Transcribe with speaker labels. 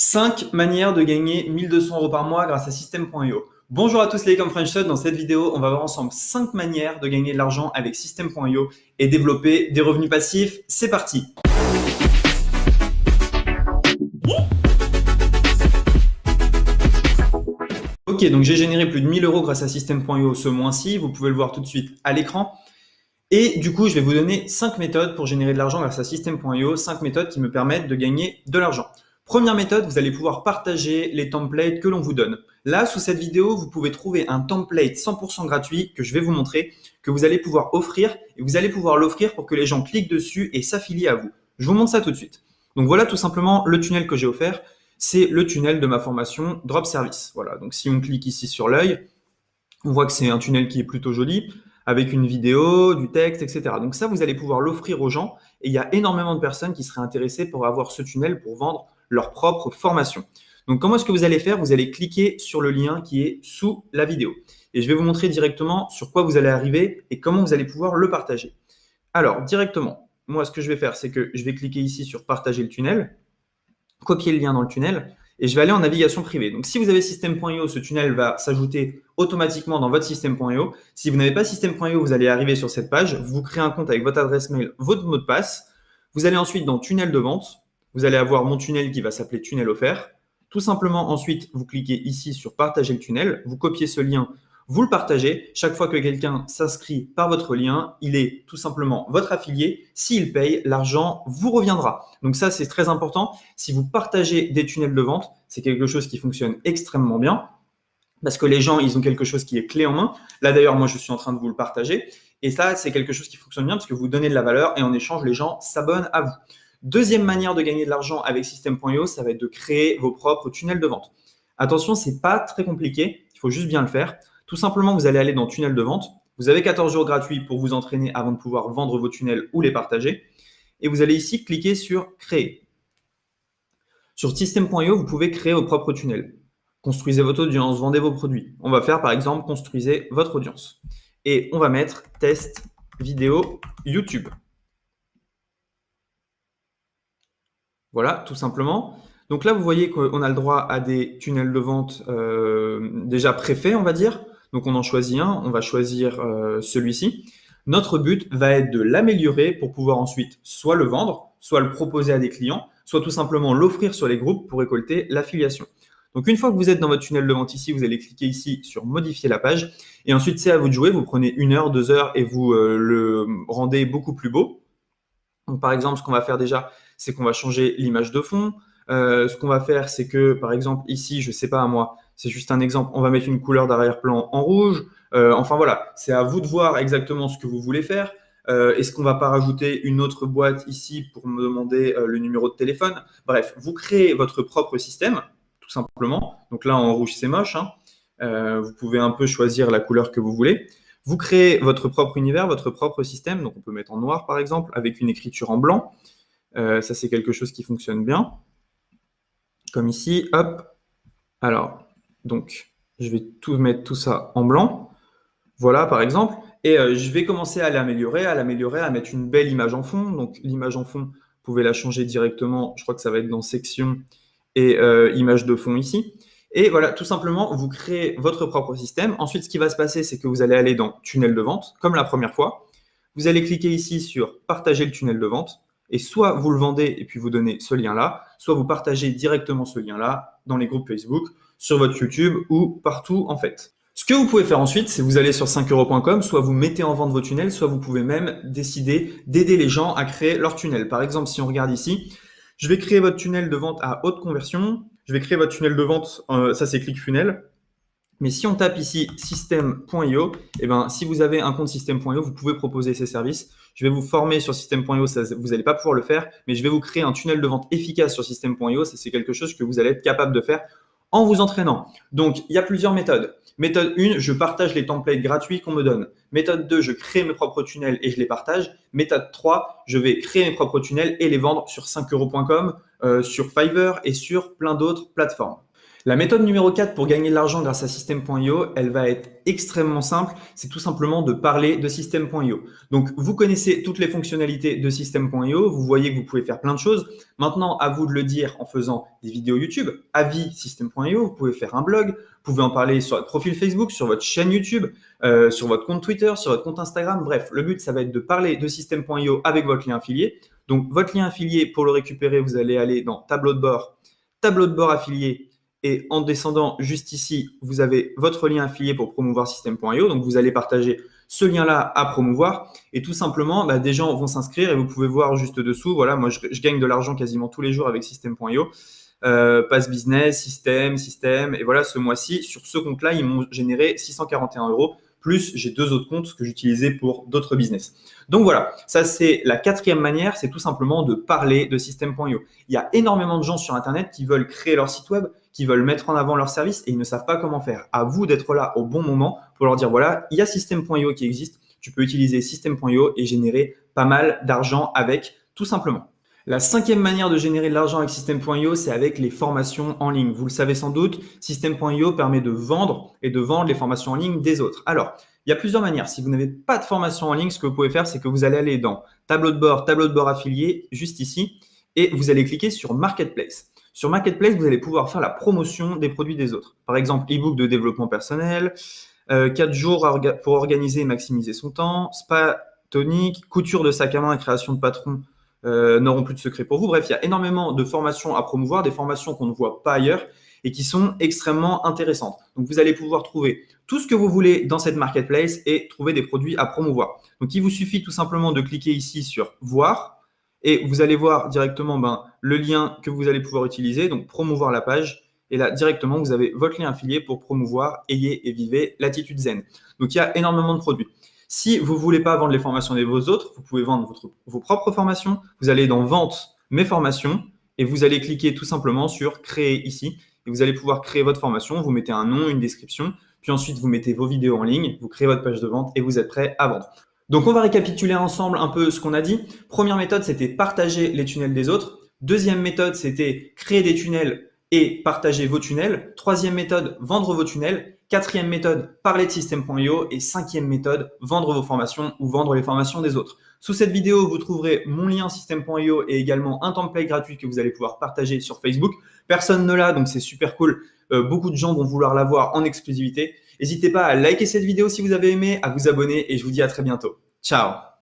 Speaker 1: 5 manières de gagner 1200 € par mois grâce à System.io. Bonjour à tous les comme French Shot. Dans cette vidéo, on va voir ensemble 5 manières de gagner de l'argent avec System.io et développer des revenus passifs. C'est parti. Ok, donc j'ai généré plus de 1000 € grâce à System.io ce mois-ci. Vous pouvez le voir tout de suite à l'écran. Et du coup, je vais vous donner 5 méthodes pour générer de l'argent grâce à System.io, 5 méthodes qui me permettent de gagner de l'argent. Première méthode, vous allez pouvoir partager les templates que l'on vous donne. Là, sous cette vidéo, vous pouvez trouver un template 100% gratuit que je vais vous montrer, que vous allez pouvoir offrir, et vous allez pouvoir l'offrir pour que les gens cliquent dessus et s'affilient à vous. Je vous montre ça tout de suite. Donc voilà tout simplement le tunnel que j'ai offert. C'est le tunnel de ma formation Drop Service. Voilà, donc si on clique ici sur l'œil, on voit que c'est un tunnel qui est plutôt joli, avec une vidéo, du texte, etc. Donc ça, vous allez pouvoir l'offrir aux gens, et il y a énormément de personnes qui seraient intéressées pour avoir ce tunnel pour vendre leur propre formation. Donc comment est-ce que vous allez faire? Vous allez cliquer sur le lien qui est sous la vidéo. Et je vais vous montrer directement sur quoi vous allez arriver et comment vous allez pouvoir le partager. Alors, directement, moi, ce que je vais faire, c'est que je vais cliquer ici sur partager le tunnel, copier le lien dans le tunnel, et je vais aller en navigation privée. Donc, si vous avez System.io, ce tunnel va s'ajouter automatiquement dans votre System.io. Si vous n'avez pas System.io, vous allez arriver sur cette page, vous créez un compte avec votre adresse mail, votre mot de passe. Vous allez ensuite dans tunnel de vente. Vous allez avoir mon tunnel qui va s'appeler tunnel offert. Tout simplement, ensuite, vous cliquez ici sur partager le tunnel. Vous copiez ce lien, vous le partagez. Chaque fois que quelqu'un s'inscrit par votre lien, il est tout simplement votre affilié. S'il paye, l'argent vous reviendra. Donc ça, c'est très important. Si vous partagez des tunnels de vente, c'est quelque chose qui fonctionne extrêmement bien parce que les gens, ils ont quelque chose qui est clé en main. Là, d'ailleurs, moi, je suis en train de vous le partager. Et ça, c'est quelque chose qui fonctionne bien parce que vous donnez de la valeur et en échange, les gens s'abonnent à vous. Deuxième manière de gagner de l'argent avec System.io, ça va être de créer vos propres tunnels de vente. Attention, c'est pas très compliqué, il faut juste bien le faire. Tout simplement, vous allez aller dans tunnel de vente. Vous avez 14 jours gratuits pour vous entraîner avant de pouvoir vendre vos tunnels ou les partager. Et vous allez ici cliquer sur créer. Sur System.io, vous pouvez créer vos propres tunnels. Construisez votre audience, vendez vos produits. On va faire par exemple, construisez votre audience. Et on va mettre test vidéo YouTube. Voilà, tout simplement. Donc là, vous voyez qu'on a le droit à des tunnels de vente déjà préfaits, on va dire. Donc on en choisit un, on va choisir celui-ci. Notre but va être de l'améliorer pour pouvoir ensuite soit le vendre, soit le proposer à des clients, soit tout simplement l'offrir sur les groupes pour récolter l'affiliation. Donc une fois que vous êtes dans votre tunnel de vente ici, vous allez cliquer ici sur modifier la page. Et ensuite, c'est à vous de jouer. Vous prenez 1 heure, 2 heures et vous le rendez beaucoup plus beau. Donc par exemple, ce qu'on va faire déjà, c'est qu'on va changer l'image de fond. Ce qu'on va faire, c'est que, par exemple, ici, je ne sais pas moi, c'est juste un exemple, on va mettre une couleur d'arrière-plan en rouge. Enfin voilà, c'est à vous de voir exactement ce que vous voulez faire. Est-ce qu'on ne va pas rajouter une autre boîte ici pour me demander le numéro de téléphone? Bref, vous créez votre propre système, tout simplement. Donc là, en rouge, c'est moche, hein. Vous pouvez un peu choisir la couleur que vous voulez. Vous créez votre propre univers, votre propre système. Donc, on peut mettre en noir, par exemple, avec une écriture en blanc. Ça, c'est quelque chose qui fonctionne bien. Comme ici, hop. Alors, donc, je vais mettre tout ça en blanc. Voilà, par exemple. Et je vais commencer à l'améliorer, à mettre une belle image en fond. Donc, l'image en fond, vous pouvez la changer directement. Je crois que ça va être dans section et image de fond ici. Et voilà, tout simplement, vous créez votre propre système. Ensuite, ce qui va se passer, c'est que vous allez aller dans tunnel de vente, comme la première fois. Vous allez cliquer ici sur partager le tunnel de vente. Et soit vous le vendez et puis vous donnez ce lien-là, soit vous partagez directement ce lien-là dans les groupes Facebook, sur votre YouTube ou partout en fait. Ce que vous pouvez faire ensuite, c'est vous allez sur 5euros.com, soit vous mettez en vente vos tunnels, soit vous pouvez même décider d'aider les gens à créer leur tunnel. Par exemple, si on regarde ici, je vais créer votre tunnel de vente à haute conversion. Je vais créer votre tunnel de vente, ça c'est ClickFunnels. Mais si on tape ici System.io, eh ben, si vous avez un compte System.io, vous pouvez proposer ces services. Je vais vous former sur System.io, vous n'allez pas pouvoir le faire, mais je vais vous créer un tunnel de vente efficace sur System.io. C'est quelque chose que vous allez être capable de faire en vous entraînant. Donc, il y a plusieurs méthodes. Méthode 1, je partage les templates gratuits qu'on me donne. Méthode 2, je crée mes propres tunnels et je les partage. Méthode 3, je vais créer mes propres tunnels et les vendre sur 5euros.com, sur Fiverr et sur plein d'autres plateformes. La méthode numéro 4 pour gagner de l'argent grâce à System.io, elle va être extrêmement simple. C'est tout simplement de parler de System.io. Donc, vous connaissez toutes les fonctionnalités de System.io. Vous voyez que vous pouvez faire plein de choses. Maintenant, à vous de le dire en faisant des vidéos YouTube. Avis System.io, vous pouvez faire un blog. Vous pouvez en parler sur votre profil Facebook, sur votre chaîne YouTube, sur votre compte Twitter, sur votre compte Instagram. Bref, le but, ça va être de parler de System.io avec votre lien affilié. Donc, votre lien affilié, pour le récupérer, vous allez aller dans tableau de bord affilié. Et en descendant juste ici, vous avez votre lien affilié pour promouvoir System.io. Donc, vous allez partager ce lien-là à promouvoir. Et tout simplement, des gens vont s'inscrire et vous pouvez voir juste dessous. Voilà, moi, je gagne de l'argent quasiment tous les jours avec System.io. Pass Business, System. Et voilà, ce mois-ci, sur ce compte-là, ils m'ont généré 641 €. Plus, j'ai 2 autres comptes que j'utilisais pour d'autres business. Donc voilà, ça c'est la 4e manière, c'est tout simplement de parler de System.io. Il y a énormément de gens sur Internet qui veulent créer leur site web, qui veulent mettre en avant leur service et ils ne savent pas comment faire. À vous d'être là au bon moment pour leur dire voilà, il y a System.io qui existe, tu peux utiliser System.io et générer pas mal d'argent avec, tout simplement. La 5e manière de générer de l'argent avec System.io, c'est avec les formations en ligne. Vous le savez sans doute, System.io permet de vendre et de vendre les formations en ligne des autres. Alors, il y a plusieurs manières. Si vous n'avez pas de formation en ligne, ce que vous pouvez faire, c'est que vous allez aller dans tableau de bord affilié, juste ici, et vous allez cliquer sur Marketplace. Sur Marketplace, vous allez pouvoir faire la promotion des produits des autres. Par exemple, e-book de développement personnel, 4 jours pour organiser et maximiser son temps, spa tonique, couture de sac à main et création de patron n'auront plus de secret pour vous. Bref, il y a énormément de formations à promouvoir, des formations qu'on ne voit pas ailleurs et qui sont extrêmement intéressantes. Donc, vous allez pouvoir trouver tout ce que vous voulez dans cette marketplace et trouver des produits à promouvoir. Donc, il vous suffit tout simplement de cliquer ici sur « Voir » et vous allez voir directement le lien que vous allez pouvoir utiliser, donc promouvoir la page. Et là, directement, vous avez votre lien affilié pour promouvoir, ayez et vivez l'attitude zen. Donc, il y a énormément de produits. Si vous ne voulez pas vendre les formations des vos autres, vous pouvez vendre vos propres formations. Vous allez dans Vente, mes formations, et vous allez cliquer tout simplement sur Créer ici. Et vous allez pouvoir créer votre formation. Vous mettez un nom, une description, puis ensuite vous mettez vos vidéos en ligne, vous créez votre page de vente et vous êtes prêt à vendre. Donc, on va récapituler ensemble un peu ce qu'on a dit. Première méthode, c'était partager les tunnels des autres. Deuxième méthode, c'était créer des tunnels et partager vos tunnels. Troisième méthode, vendre vos tunnels. Quatrième méthode, parler de System.io. Et 5e méthode, vendre vos formations ou vendre les formations des autres. Sous cette vidéo, vous trouverez mon lien System.io et également un template gratuit que vous allez pouvoir partager sur Facebook. Personne ne l'a, donc c'est super cool. Beaucoup de gens vont vouloir l'avoir en exclusivité. N'hésitez pas à liker cette vidéo si vous avez aimé, à vous abonner et je vous dis à très bientôt. Ciao!